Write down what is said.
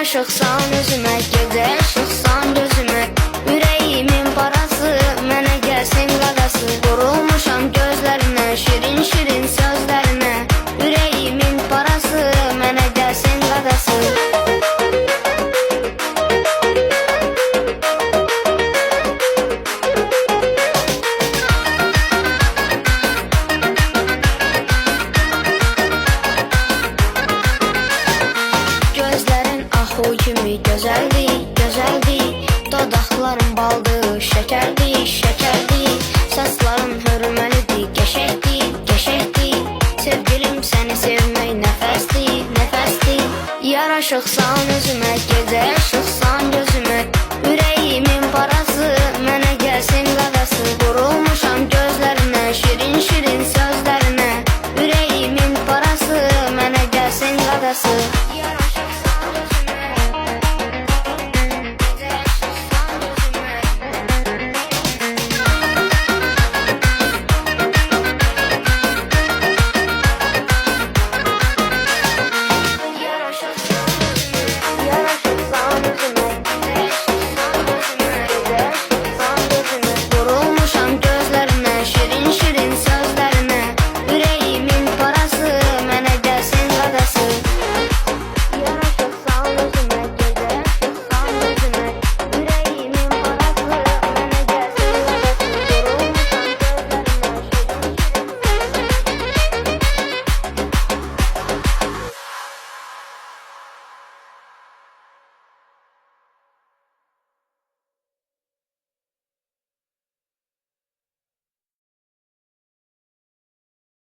Yaraşıqsan özümə, gözəl çıxsan gözümə. Ürəyimin parası, mənə gəlsin qadası. Vurulmuşam gözlərinə, şirin şirin sözlərinə. Ürəyimin parası, mənə gəlsin qadası. Gözlərin ahu kimi gözəldir, gözəldir. Dodaqların baldır, şəkərdir, şəkərdir. Saçların hörməlidir, qəşəkdir, qəşəkdir. Sevgilim səni sevmək nəfəsdir, nəfəsdir. Yaraşıqsan özümə, gözəl çıxsan gözümə.